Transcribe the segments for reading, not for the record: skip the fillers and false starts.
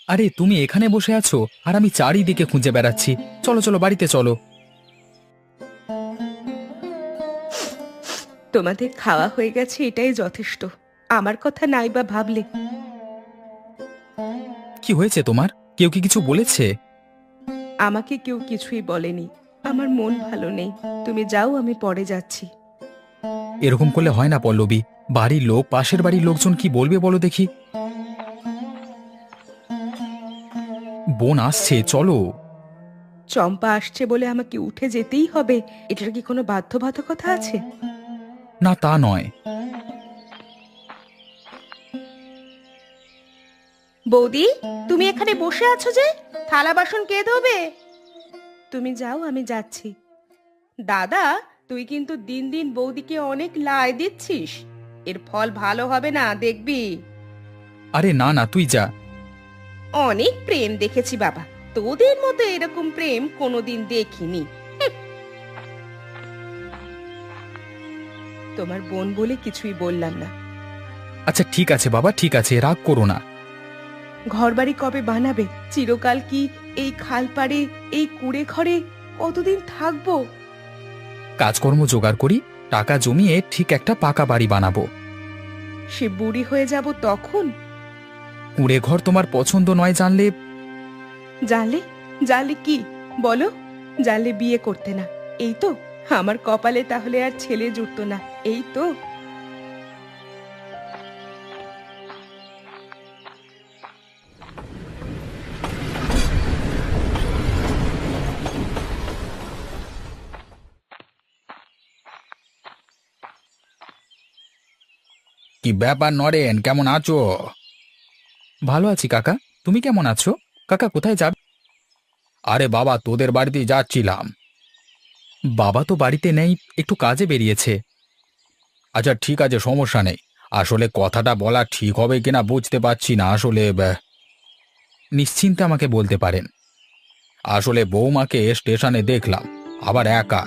আরে তুমি এখানে বসে আছো আর আমি চারিদিকে খুঁজে বেড়াচ্ছি। চলো চলো বাড়িতে চলো। তোমাদের খাওয়া হয়ে গেছে, এটাই যথেষ্ট। আমার কথা নাই বা ভাবলে। কি হয়েছে তোমার? কেউ কি কিছু বলেছে? আমাকে কেউ কিছুই বলেনি। আমার মন ভালো নেই। তুমি যাও, আমি পরে যাচ্ছি। এরকম করলে হয় না পল্লবী। বাড়ির লোক, পাশের বাড়ির লোকজন কি বলবে বলো দেখি। বোন আসছে, চলো। চম্পা আসছে বলে আমাকে উঠে যেতেই হবে? এটার কি কোনো বাধ্যবাধকতা আছে? না তা নয়। বৌদি, তুমি এখানে বসে আছো যে? থালা বাসন কে ধোবে? তুমি যাও, আমি যাচ্ছি। দাদা, তুই কিন্তু দিন দিন বৌদিকে অনেক লাই দিচ্ছিস। এর ফল ভালো হবে না, দেখবি। আরে না না, তুই যা। অনেক প্রেম দেখেছি বাবা, তোদের মতো এরকম প্রেম কোনোদিন দেখিনি। হুঁ, তোমার বোন বলে কিছুই বললাম না। আচ্ছা ঠিক আছে বাবা, ঠিক আছে, রাগ করো না। ঘরবাড়ি কবে বানাবে? চিরকাল কি এই খাল পাড়ে, এই কুড়ে ঘরে কতদিন থাকবো? কাজকর্ম জোগাড় করি, টাকা জমিয়ে ঠিক একটা পাকা বাড়ি বানাবো। সে বুড়ি হয়ে যাব তখন? কুঁড়ে ঘর তোমার পছন্দ নয় জানলে? জানলে? জানলে কি? বলো। জানলে বিয়ে করতে না, এই তো? আমার কপালে তাহলে আর ছেলে জুটতো না, এই তো? কি ব্যাপার নরেন, কেমন আছো? ভালো আছি কাকা। তুমি কেমন আছো? কাকা কোথায় যাবে? আরে বাবা, তোদের বাড়িতেই যাচ্ছিলাম। বাবা তো বাড়িতে নেই, একটু কাজে বেরিয়েছে। আচ্ছা ঠিক আছে, সমস্যা নেই। আসলে কথাটা বলা ঠিক হবে কিনা বুঝতে পারছি না আসলে। নিশ্চিন্তে আমাকে বলতে পারেন। আসলে বৌমাকে স্টেশনে দেখলাম, আবার একা।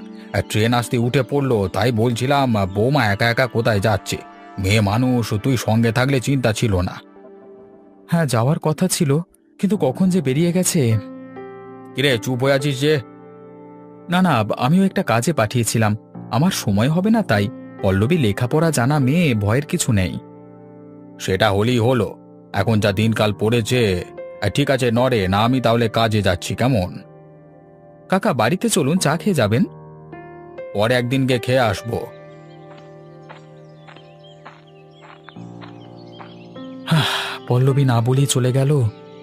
ট্রেন আসতে উঠে পড়লো, তাই বলছিলাম বৌমা একা একা কোথায় যাচ্ছে। মেয়ে মানুষ, তুই সঙ্গে থাকলে চিন্তা ছিল না। হ্যাঁ, যাওয়ার কথা ছিল, কিন্তু কখন যে বেরিয়ে গেছে। কিরে, চুপ হয়ে আছিস যে? না না, আমিও একটা কাজে পাঠিয়েছিলাম। আমার সময় হবে না তাই। পল্লবী লেখাপড়া জানা মেয়ে, ভয়ের কিছু নেই। সেটা হলেই হলো। এখন যা দিনকাল পড়েছে। ঠিক আছে নরে না, আমি তাহলে কাজে যাচ্ছি, কেমন? কাকা বাড়িতে চলুন, চা খেয়ে যাবেন। পরে একদিন গিয়ে খেয়ে আসবো। হাহ, পল্লবী না বলেই চলে গেল,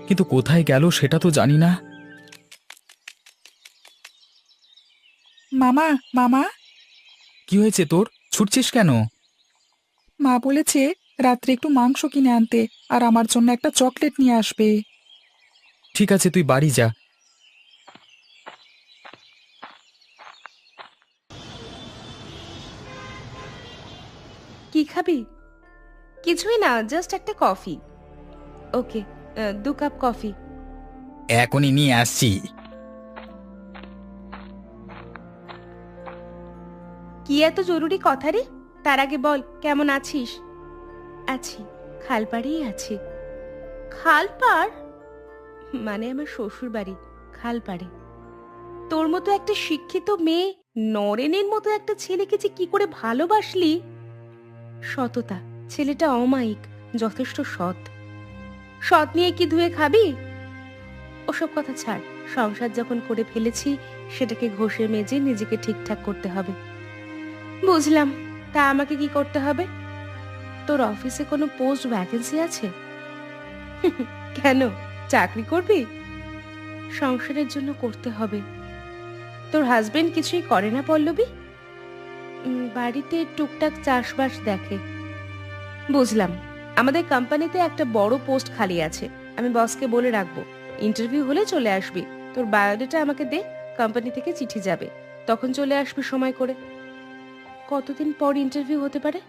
কিন্তু কোথায় গেল সেটা তো জানি না। মামা, মামা। কি হয়েছে তোর? ছুটছিস কেন? মা বলেছে রাত্রে একটু মাংস কিনে আনতে, আর আমার জন্য একটা চকলেট নিয়ে আসবে। ঠিক আছে, তুই বাড়ি যা। কি খাবি? কিছুই না, জাস্ট একটা কফি। ওকে, 2 কাপ কফি। এখনই নিয়ে আসছি। কি এত জরুরি কথা রে? তার আগে বল, কেমন আছিস? আছি, খালপাড়েই আছি। খালপাড়? মানে আমার শ্বশুর বাড়ি, খালপাড়ে। তোর মতো একটা শিক্ষিত মেয়ে নরেনের মতো একটা ছেলেকে যে কি করে ভালোবাসলি! সততা, ছেলেটা অমায়িক, যথেষ্ট সৎ। সৎ নিয়ে কি ধুয়ে খাবি? ওসব কথা ছাড়। সংসার যখন করে ফেলেছি, সেটাকে ঘষে মেজে নিজেকে ঠিকঠাক করতে হবে। বুঝলাম। তা আমাকে কি করতে হবে? তোর অফিসে কোনো পোস্ট ভ্যাকেন্সি আছে? কেন, চাকরি করবি? সংসারের জন্য করতে হবে। তোর হাজবেন্ড কিছুই করে না পল্লবী? বাড়িতে টুকটাক চাষবাস দেখে। বুঝলাম। আমাদের কোম্পানিতে একটা বড় পোস্ট খালি আছে। আমি বসকে বলে রাখবো, ইন্টারভিউ হলে চলে আসবি। তোর বায়োডাটা আমাকে দে, কোম্পানি থেকে চিঠি যাবে। তখন চলে আসবি সময় করে। কতদিন পর ইন্টারভিউ হতে পারে?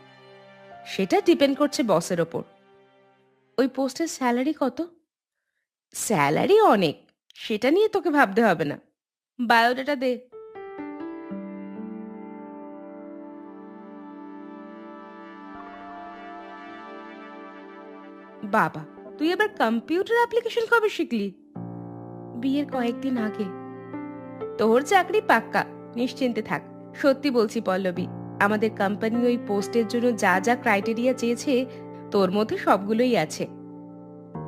সেটা ডিপেন্ড করছে বসের ওপর। ওই পোস্টের স্যালারি কত? স্যালারি অনেক, সেটা নিয়ে তোকে ভাবতে হবে না। বায়োডাটা দে। বাবা, তুই আবার কম্পিউটার অ্যাপ্লিকেশন কবে শিখলি? বিয়ের কয়েকদিন আগে। তোর চাকরি পাক্কা, নিশ্চিন্তে থাক। সত্যি বলছি পল্লবী, আমাদের কোম্পানি ওই পোস্টের জন্য যা যা ক্রাইটেরিয়া চেয়েছে তোর মধ্যে সবগুলোই আছে।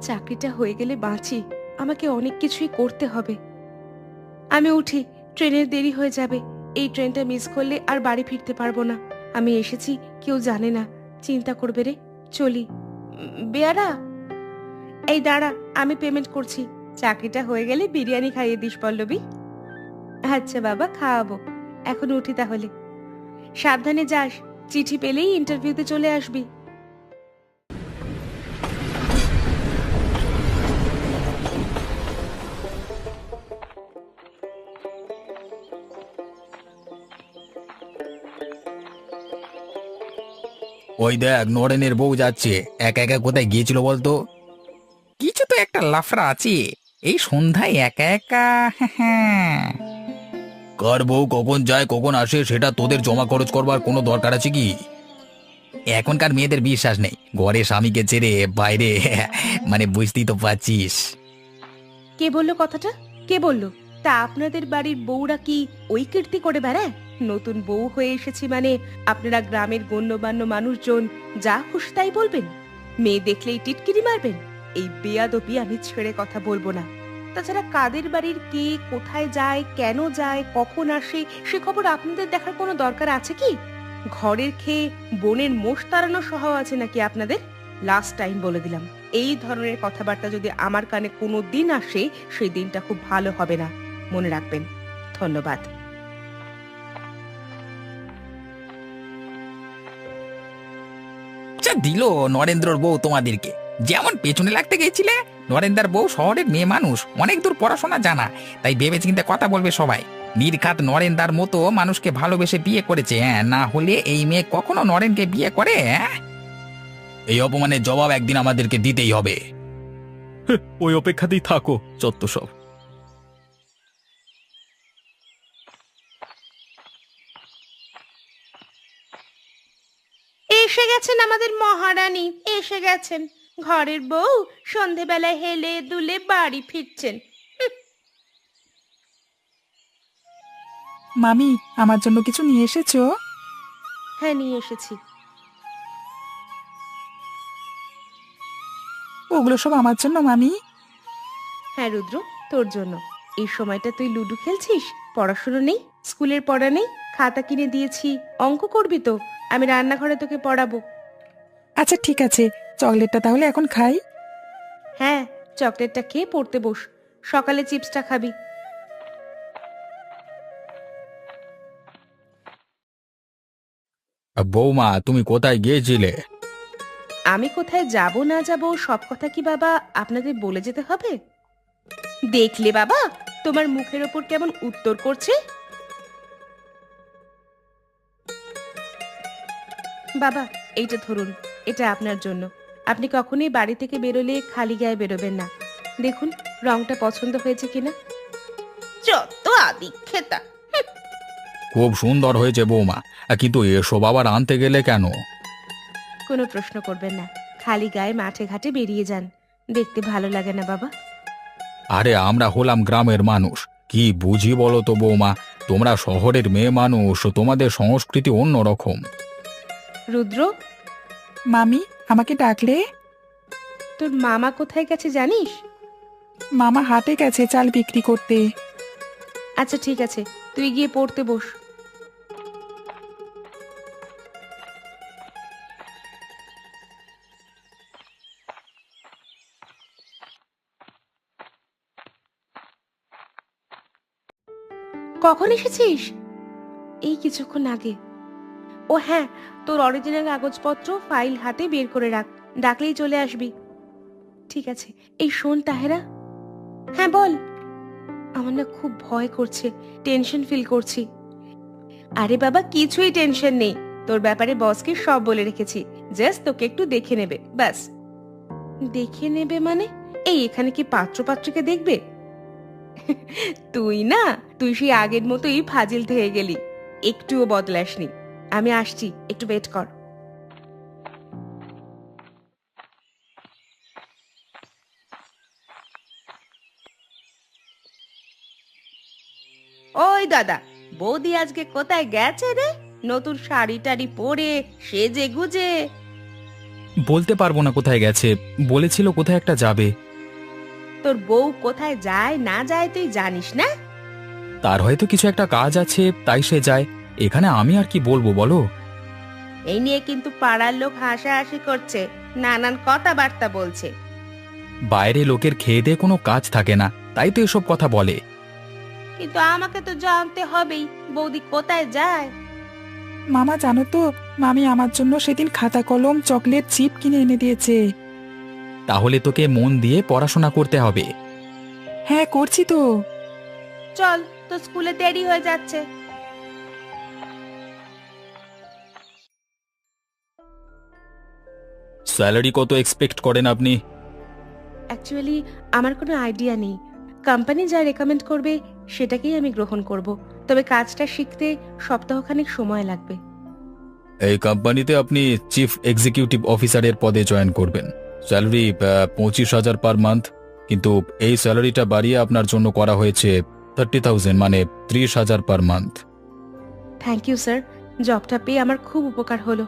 চাকরিটা হয়ে গেলে বাঁচি, আমাকে অনেক কিছুই করতে হবে। আমি উঠি, ট্রেনের দেরি হয়ে যাবে। এই ট্রেনটা মিস করলে আর বাড়ি ফিরতে পারবো না। আমি এসেছি, কেউ জানে না, চিন্তা করবে রে। চলি। বেয়ারা, এই দাঁড়া, আমি পেমেন্ট করছি। চাকরিটা হয়ে গেলে বিরিয়ানি খাইয়ে দিস পল্লবী। আচ্ছা বাবা, খাওয়াবো। এখন উঠি তাহলে। সাবধানে যাস, চিঠি পেলেই ইন্টারভিউতে চলে আসবি। ওই দেখ, নরেনের বউ যাচ্ছে। একা একা কোথায় গিয়েছিল বলতো? কিছু তো একটা লাফড়া আছে এই সন্ধ্যায় একা একা। হ্যাঁ, কার বউ কখন যায় কখন আসে সেটা তোদের জমা খরচ করবার কোনো দরকার আছে কি? এখনকার মেয়েদের বিশ্বাস নেই, ঘরে স্বামীকে ছেড়ে বাইরে। মানে বুঝতেই তো পারছিস। কে বললো কথাটা? কে বললো? তা আপনাদের বাড়ির বউরা কি ওই কীর্তি করে বেড়ায়? নতুন বউ হয়ে এসেছি মানে আপনারা গ্রামের গণ্যমান্য মানুষজন যা খুশি তাই বলবেন? মেয়ে দেখলেই টিটকিরি মারবেন? এই বেয়াদবি আমি ছেড়ে কথা বলবো না। তাছাড়া কাদের বাড়ির কে কোথায় যায়, কেন যায়, কখন আসে, সে খবর আপনাদের দেখার কোনো দরকার আছে কি? ঘরের খেয়ে বোনের মোষ তাড়ানো স্বভাব আছে নাকি আপনাদের? লাস্ট টাইম বলে দিলাম, এই ধরনের কথাবার্তা যদি আমার কানে কোনো দিন আসে, সেই দিনটা খুব ভালো হবে না, মনে রাখবেন। ধন্যবাদ। আচ্ছা, দিল নরেন্দ্রর বউ তোমাদেরকে। যেমন পেছনে লাগতে গেছিলে। নরেন্দ্র বউ শহরের মেয়ে মানুষ, অনেক দূর পড়াশোনা জানা, তাই ভেবে চিন্তে কথা বলবে সবাই। নির্ঘাত নরেন্দার মতো মানুষকে ভালোবেসে বিয়ে করেছে। হ্যাঁ, না হলে এই মেয়ে কখনো নরেনকে বিয়ে করে? হ্যাঁ, এই অপমানের জবাব একদিন আমাদেরকে দিতেই হবে। ওই অপেক্ষাতেই থাকো, চত্ব সব। এসে গেছেন আমাদের মহারানী, এসে গেছেন। ঘরের বউ সন্ধেবেলায় হেলে দুলে বাড়ি ফিরছেন। মামি, আমার জন্য কিছু নিয়ে এসেছো? হ্যাঁ, নিয়ে এসেছি। ওগুলো সব আমার জন্য মামি? হ্যাঁ রুদ্র, তোর জন্য। এই সময়টা তুই লুডো খেলছিস, পড়াশোনা নেই, স্কুলের পড়া নেই। খাতা কিনে দিয়েছি, অঙ্ক করবি তো? আমি রান্নাঘরে তোকে পড়াবো। আচ্ছা ঠিক আছে, চকলেটটা তাহলে এখন খাই। হ্যাঁ, চকলেটটা খেয়ে পড়তে বস। সকালে চিপসটা খাবি। বৌমা, তুমি কোথায় গিয়েছিলে? আমি কোথায় যাব না যাব সব কথা কি বাবা আপনাদের বলে যেতে হবে? দেখলে বাবা, তোমার মুখের ওপর কেমন উত্তর করছে। বাবা, এইটা ধরুন, এটা আপনার জন্য। আপনি কখনোই বাড়ি থেকে বেরোলে খালি গায়ে বেরোবেন না। দেখুন রংটা পছন্দ হয়েছে কিনা। যত আদিক্ষেতা। খুব সুন্দর হয়েছে বৌমা, কিন্তু এসব আবার আনতে গেলে কেন? কোনো প্রশ্ন করবেন না, খালি গায়ে মাঠে ঘাটে বেরিয়ে যান। দেখতে ভালো লাগে না বাবা? আরে আমরা হলাম গ্রামের মানুষ, কি বুঝি বলো তো বৌমা। তোমরা শহরের মেয়ে মানুষ, তোমাদের সংস্কৃতি অন্যরকম। রুদ্র, মামি, আমাকে ডাকলে? তোর মামা কোথায় গেছে জানিস? মামা হাটে গেছে চাল বিক্রি করতে। আচ্ছা ঠিক আছে, তুই গিয়ে পড়তে বস। কখন এসেছিস? এই কিছুক্ষণ আগে। ও হ্যাঁ, তোর অরিজিনাল কাগজপত্র ফাইল হাতে বের করে রাখ, ডাকলেই চলে আসবি। ঠিক আছে। এই শোন তাহেরা। হ্যাঁ বল। আমার না খুব ভয় করছে, টেনশন ফিল করছি। আরে বাবা, কিছুই টেনশন নেই। তোর ব্যাপারে বসকে সব বলে রেখেছি, জাস্ট তোকে একটু দেখে নেবে, ব্যাস। দেখে নেবে মানে? এই এখানে কি পাত্র পাত্রকে দেখবে? তুই না, তুই সেই আগের মতোই ফাজিল থেকে গেলি, একটুও বদলাসনি। আমি আসছি, একটু ওয়েট কর। ওই দাদা, বৌদি আজকে কোথায় গেছে রে? নতুন শাড়ি টাড়ি পরে সেজে গুজে। বলতে পারবো না কোথায় গেছে, বলেছিল কোথায় একটা যাবে। তোর বউ কোথায় যায় না যায় তুই জানিস না? তার হয়তো কিছু একটা কাজ আছে, তাই সে যায়। এখানে আমি আর কি বলবো বলো? এই নিয়ে কিন্তু পাড়ার লোক হাসাহাসি করছে, নানান কথাবার্তা বলছে। বাইরে লোকের খেয়ে দিয়ে কোনো কাজ থাকে না, তাই তো এসব কথা বলে। কিন্তু আমাকে তো জানতে হবেই বৌদি কোথায় যায়। মামা জানো তো, মামি আমার জন্য সেদিন খাতা কলম চকলেট চিপ কিনে এনে দিয়েছে। তাহলে তোকে মন দিয়ে পড়াশোনা করতে হবে। হ্যাঁ, করছি তো। চল, তো স্কুলে দেরি হয়ে যাচ্ছে। স্যালারি কত এক্সপেক্ট করেন আপনি? অ্যাকচুয়ালি আমার কোনো আইডিয়া নেই। কোম্পানি যা রেকমেন্ড করবে সেটাকেই আমি গ্রহণ করব, তবে কাজটা শিখতে সপ্তাহখানেক সময় লাগবে। এই কোম্পানিতে আপনি চিফ এক্সিকিউটিভ অফিসারের পদে জয়েন করবেন। স্যালারি 25,000 পার মান্থ, কিন্তু এই স্যালারিটা বাড়িয়ে আপনার জন্য করা হয়েছে 30,000, মানে 30,000 per month. Thank you sir, জবটা পেয়ে আমার খুব উপকার হলো।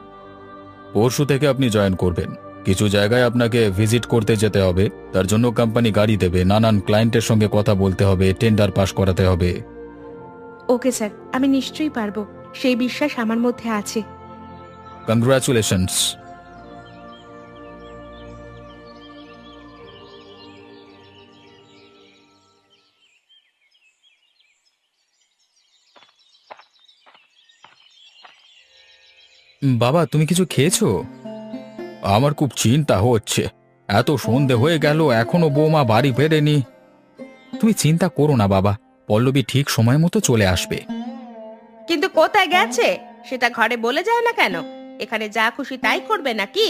পরশু থেকে আপনি জয়েন করবেন। কিছু জায়গায় আপনাকে ভিজিট করতে যেতে হবে, তার জন্য কোম্পানি গাড়ি দেবে। নানান ক্লায়েন্টের সঙ্গে কথা বলতে হবে, টেন্ডার পাস করাতে হবে। ওকে স্যার, আমি নিশ্চয়ই পারবো, সেই বিশ্বাস আমার মধ্যে আছে। কংগ্রাচুলেশনস। বাবা, তুমি কিছু খেয়েছো? আমার খুব চিন্তা হচ্ছে, এত সন্ধে হয়ে গেল এখনো বৌমা বাড়ি ফেরেনি। তুমি চিন্তা করো না বাবা, পল্লবী ঠিক সময় মতো চলে আসবে। কিন্তু কোথায় গেছে সেটা ঘরে বলে যায় না কেন? এখানে যা খুশি তাই করবে নাকি?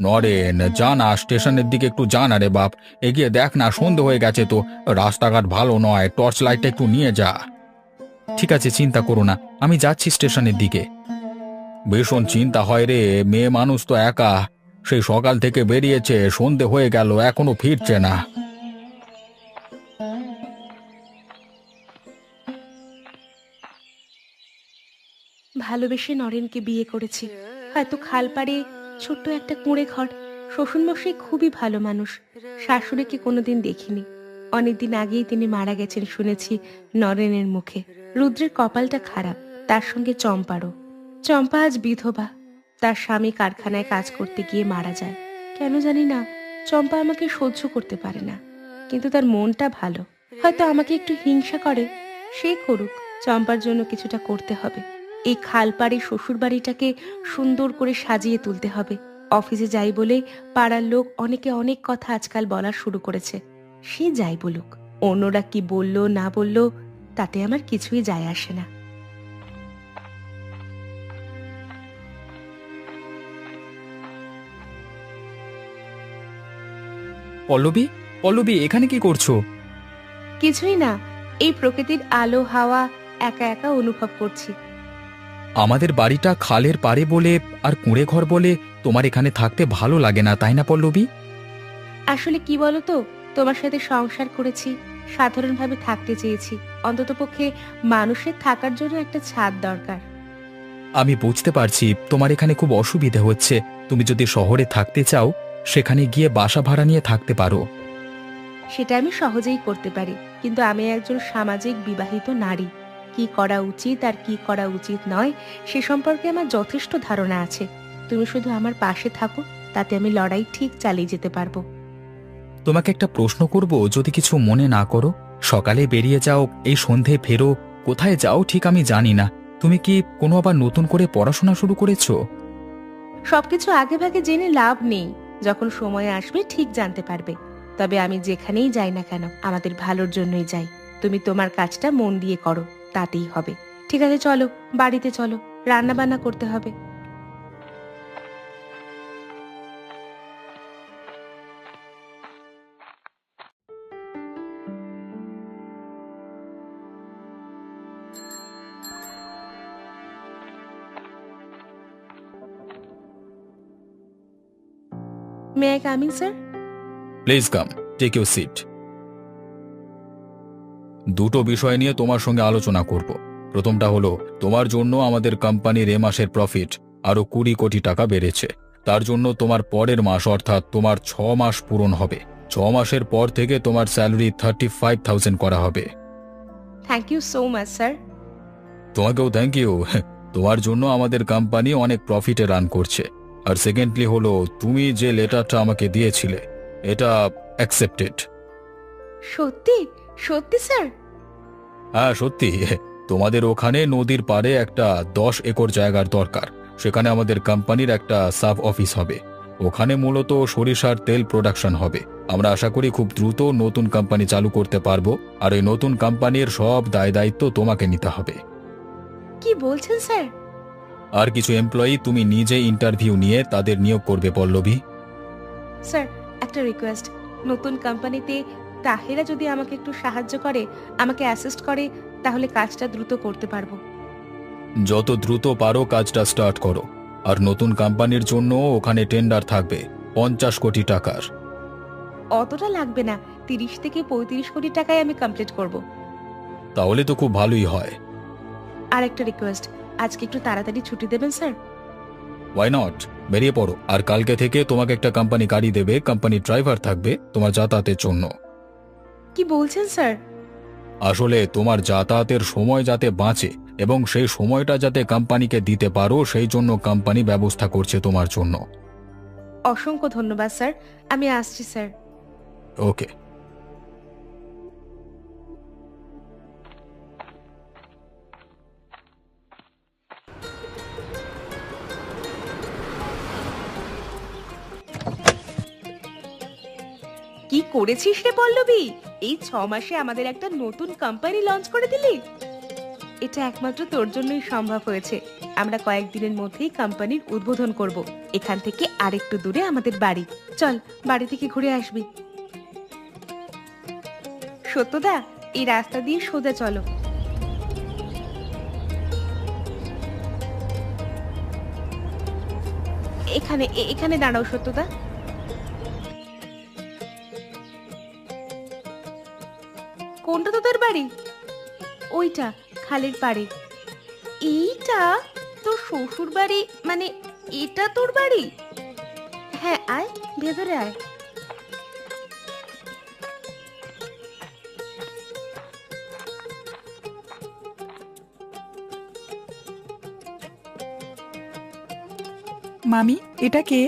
নরেন, জানা স্টেশনের দিকে একটু জানা রে বাপ, এগিয়ে দেখ না, সন্ধে হয়ে গেছে তো। রাস্তাঘাট ভালো নয়, টর্চ লাইটটা একটু নিয়ে যা। ঠিক আছে, চিন্তা করো না, আমি যাচ্ছি স্টেশনের দিকে। ভীষণ চিন্তা হয় রে, মেয়ে মানুষ তো একা, সেই সকাল থেকে বেরিয়েছে, সন্ধে হয়ে গেল এখনো ফিরছে না। ভালোবেসে নরেনকে বিয়ে করেছি, হয়তো খালপাড়ে ছোট্ট একটা কুঁড়ে ঘর। শ্বশুরমশাই খুবই ভালো মানুষ, শাশুড়িকে কোনোদিন দেখিনি। অনেকদিন আগেই তিনি মারা গেছেন শুনেছি নরেনের মুখে। রুদ্রের কপালটা খারাপ, তার সঙ্গে চম্পারও। চম্পা আজ বিধবা, তার স্বামী কারখানায় কাজ করতে গিয়ে মারা যায়। কেন জানি না, চম্পা আমাকে সহ্য করতে পারে না, কিন্তু তার মনটা ভালো। হয়তো আমাকে একটু হিংসা করে, সে করুক, চম্পার জন্য কিছুটা করতে হবে। এই খালপাড়ে শ্বশুর বাড়িটাকে সুন্দর করে সাজিয়ে তুলতে হবে। অফিসে যাই বলে পাড়ার লোক অনেকে অনেক কথা আজকাল বলা শুরু করেছে। সে যাই বলুক, অন্যরা কি বলল না বলল তাতে আমার কিছুই যায় আসে না। পল্লবী, পল্লবী, এখানে কি করছো? কিছুই না, এই প্রকৃতির আলো হাওয়া একা একা অনুভব করছি। আমাদের বাড়িটা খালের পাড়ে বলে আর কুঁড়ে ঘর বলে তোমার এখানে থাকতে ভালো লাগে না, তাই না পল্লবী? আসলে কি বলতো, তোমার সাথে সংসার করেছি, সাধারণভাবে থাকতে চেয়েছি। অন্ততপক্ষে মানুষের থাকার জন্য একটা ছাদ দরকার। আমি বুঝতে পারছি তোমার এখানে খুব অসুবিধে হচ্ছে। তুমি যদি শহরে থাকতে চাও, সেখানে গিয়ে বাসা ভাড়া নিয়ে থাকতে পারো। সেটা আমি সহজেই করতে পারি, কিন্তু আমি একজন সামাজিক বিবাহিত নারী। কি করা উচিত আর কি করা উচিত নয় সে সম্পর্কে আমার যথেষ্ট ধারণা আছে। তুমি শুধু আমার পাশে থাকো, তাতে আমি লড়াই ঠিক চালিয়ে যেতে পারবো। তোমাকে একটা প্রশ্ন করব, যদি কিছু মনে না করো। সকালে বেরিয়ে যাও, এই সন্ধে ফেরো, কোথায় যাও ঠিক আমি জানি না। তুমি কি কোনো আবার নতুন করে পড়াশোনা শুরু করেছো? সবকিছু আগে ভাগে জেনে লাভ নেই, যখন সময় আসবে ঠিক জানতে পারবে। তবে আমি যেখানেই যাই না কেন আমাদের ভালোর জন্যই যাই। তুমি তোমার কাজটা মন দিয়ে করো, তাতেই হবে। ঠিক আছে, চলো বাড়িতে চলো, রান্না বান্না করতে হবে। May I coming sir? Please come, take your seat. দুটো বিষয় নিয়ে তোমার সঙ্গে আলোচনা করব। প্রথমটা হলো, তোমার জন্য আমাদের কোম্পানির এ মাসের প্রফিট আরও 20 কোটি টাকা বেড়েছে। তার জন্য তোমার পরের মাস অর্থাৎ তোমার 6 মাস পূরণ হবে। 6 মাসের পর থেকে তোমার স্যালারি 35,000 করা হবে। Thank you so much sir. তোমাকেও থ্যাংক ইউ। তোমার জন্য আমাদের কোম্পানি অনেক প্রফিটে রান করছে। আর সেকেন্ডলি হলো, তুমি যে লেটারটা আমাকে দিয়েছিলে এটা অ্যাকসেপ্টেড। সত্যি? সত্যি স্যার? হ্যাঁ সত্যি। তোমাদের ওখানে নদীর পাড়ে একটা 10 একর জায়গার দরকার। সেখানে আমাদের কোম্পানির একটা সাব অফিস হবে। ওখানে মূলত সরিষার তেল প্রোডাকশন হবে। আমরা আশা করি খুব দ্রুত নতুন কোম্পানি চালু করতে পারবো। আর এই নতুন কোম্পানির সব দায় দায়িত্ব তোমাকে নিতে হবে। কি বলছেন স্যার? আর কিছু এমপ্লয়ি তুমি নিজে ইন্টারভিউ নিয়ে তাদের নিয়োগ করবে পল্লবী। স্যার, একটা রিকোয়েস্ট। নতুন কোম্পানিতে তাহেরা যদি আমাকে একটু সাহায্য করে, আমাকে অ্যাসিস্ট করে, তাহলে কাজটা দ্রুত করতে পারবো। যত দ্রুত পারো কাজটা স্টার্ট করো। আর নতুন কোম্পানির জন্য ওখানে টেন্ডার থাকবে 50 কোটি টাকার। অতটা লাগবে না, 30 থেকে 35 কোটি টাকায় আমি কমপ্লিট করব। তাহলে তো খুব ভালোই হয়। আর একটা রিকোয়েস্ট, আজকে একটু তাড়াতাড়ি ছুটি দেবেন স্যার? ওয়াই নট, বেরিয়ে পড়ো। আর কালকে থেকে তোমাকে একটা কোম্পানি গাড়ি দেবে, কোম্পানি ড্রাইভার থাকবে তোমার যাতায়াতের জন্য। কি বলছেন স্যার? আসলে তোমার যাতায়াতের সময় যাতে বাঁচে এবং সেই সময়টা যাতে কোম্পানিকে দিতে পারো, সেই জন্য কোম্পানি ব্যবস্থা করছে তোমার জন্য। অসংখ্য ধন্যবাদ স্যার, আমি আসছি স্যার। ওকে। কি করেছিস রে পল্লবী? এই 6 মাসে আমাদের একটা নতুন কোম্পানি লঞ্চ করে দিলি। এটা একমাত্র তোর জন্যই সম্ভব হয়েছে। আমরা কয়েকদিনের মধ্যেই কোম্পানির উদ্বোধন করব। এখান থেকে আরেকটু দূরে আমাদের বাড়ি। চল, বাড়ি থেকে ঘুরে আসবি। সত্যদা, এই রাস্তা দিয়ে সোজা চলো। এখানে এখানে দাঁড়াও সত্যদা। কোনটা তোদের বাড়ি? ওইটা, খালের পাড়ে। এইটা তোর শ্বশুর বাড়ি? মানে এটা তোর বাড়ি? হ্যাঁ, আয়, ভেতরে আয়। মামি, এটা কে?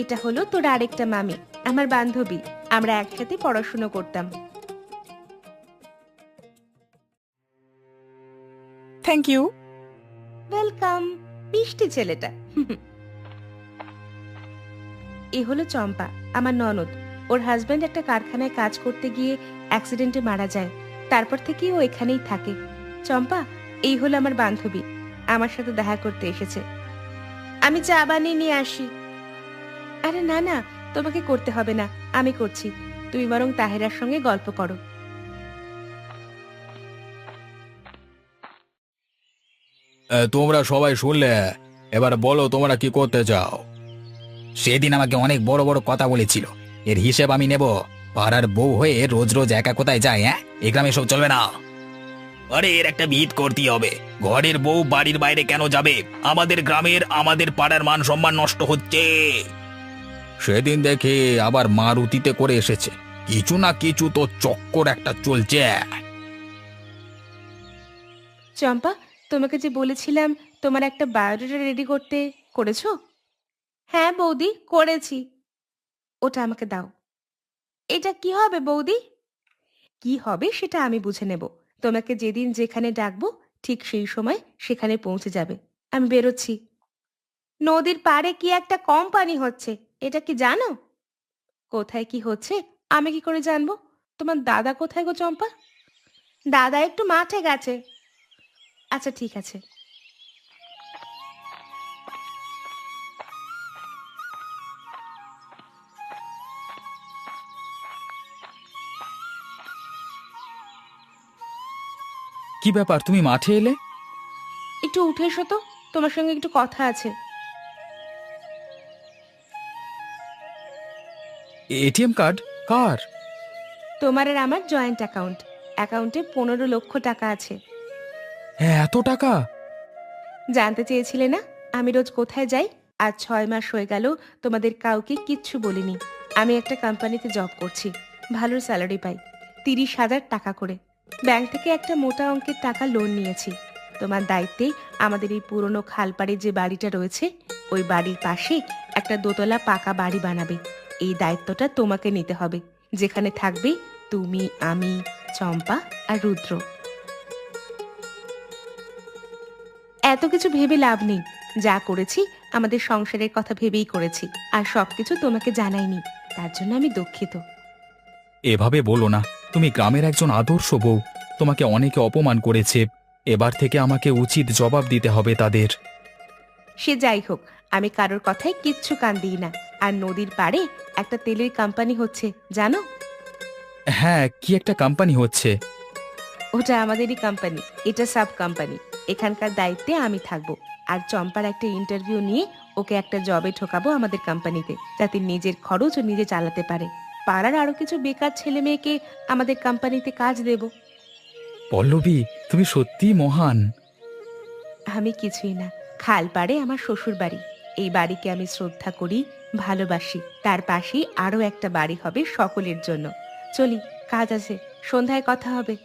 এটা হলো তোর আরেকটা মামি, আমার বান্ধবী। আমরা একসাথে পড়াশুনো করতাম। Thank you. ওয়েলকাম। মিষ্টি ছেলেটা। এ হলো চম্পা, আমার ননদ। ওর হাজবেন্ড একটা কারখানায় কাজ করতে গিয়ে অ্যাক্সিডেন্টে মারা যায়। তারপর থেকে ও এখানেই থাকে। চম্পা, এই হলো আমার বান্ধবী, আমার সাথে দেখা করতে এসেছে। আমি চা বানিয়ে নিয়ে আসি। আরে না না, তোমাকে করতে হবে না, আমি করছি। তুমি বরং তাহেরার সঙ্গে গল্প করো। তোমরা সবাই শুনলে, এবার বলো তোমরা কি করতে চাও। সেদিন আমাকে অনেক বড় বড় কথা বলেছিল, এর হিসেব আমি নেব। পাড়ার বউ হয়ে রোজ রোজ একা কোথায় যায়? হ্যাঁ, এই গ্রামে সব চলবে না। আরে এর একটা বিহিত করতে হবে। ঘরের বউ বাড়ির বাইরে কেন যাবে? আমাদের গ্রামের, আমাদের পাড়ার মান সম্মান নষ্ট হচ্ছে। সেদিন দেখে আবার মারুতিতে করে এসেছে। কিছু না কিছু তো চক্কর একটা চলছে। চম্পা, তোমাকে যে বলেছিলাম তোমার একটা বায়োডাটা রেডি করতে, করেছো? হ্যাঁ বৌদি, করেছি। ওটা আমাকে দাও। এটা কি হবে বৌদি? কি হবে সেটা আমি বুঝে নেব। তোমাকে যেদিন যেখানে ডাকবো ঠিক সেই সময় সেখানে পৌঁছে যাবে। আমি বেরোচ্ছি। নদীর পাড়ে কি একটা কোম্পানি হচ্ছে, এটা কি জানো? কোথায় কি হচ্ছে আমি কি করে জানবো? তোমার দাদা কোথায় গো চম্পা? দাদা একটু মাঠে গেছে। আচ্ছা ঠিক আছে। কি ব্যাপার, তুমি মাঠে এলে? একটু উঠে এসো তো, তোমার সঙ্গে একটু কথা আছে। এটিএম কার্ড কার? তোমার আর আমার জয়েন্ট অ্যাকাউন্ট। অ্যাকাউন্টে 15 লক্ষ টাকা আছে। হ্যাঁ, এত টাকা! জানতে চেয়েছিলে না আমি রোজ কোথায় যাই? আজ 6 মাস হয়ে গেল তোমাদের কাউকে কিচ্ছু বলিনি। আমি একটা কোম্পানিতে জব করছি, ভালো স্যালারি পাই, 30,000 টাকা করে। ব্যাংক থেকে একটা মোটা অঙ্কের টাকা লোন নিয়েছি। তোমার দায়িত্বে আমাদের এই পুরনো খালপাড়ে যে বাড়িটা রয়েছে, ওই বাড়ির পাশে একটা দোতলা পাকা বাড়ি বানাবে। এই দায়িত্বটা তোমাকে নিতে হবে, যেখানে থাকবে তুমি, আমি, চম্পা আর রুদ্র। এত কিছু ভেবে লাভ নেই, যা করেছি আমাদের সংসারের কথা ভেবেই করেছি, আর সবকিছু তোমাকে জানাইনি, তার জন্য আমি দুঃখিত। এভাবে বলো না, তুমি গ্রামের একজন আদর্শ বউ। তোমাকে অনেকে অপমান করেছে, এবার থেকে আমাকে উচিত জবাব দিতে হবে তাদের। সে যাই হোক, আমি কারোর কথায় কিচ্ছু কান দিই না। আর নদীর পাড়ে একটা তেলের কোম্পানি হচ্ছে, জানো? হ্যাঁ, কি একটা কোম্পানি হচ্ছে? ওটা আমাদেরই কোম্পানি, এটা সাব কোম্পানি। এখানকার দায়িত্বে আমি থাকবো। আর চম্পার একটা ইন্টারভিউ নিয়ে ওকে একটা জবে ঠোকাবো আমাদের কোম্পানিতে, যাতে নিজের খরচ ও নিজে চালাতে পারে। পাড়ার আরো কিছু বেকার ছেলে মেয়েকে আমাদের কোম্পানিতে কাজ দেব। পল্লবী, তুমি সত্যিই মহান। আমি কিছুই না, খালপাড়ে আমার শ্বশুর বাড়ি। এই বাড়িকে আমি শ্রদ্ধা করি, ভালোবাসি। তার পাশেই আরো একটা বাড়ি হবে সকলের জন্য। চলি, কাজ আছে, সন্ধ্যায় কথা হবে।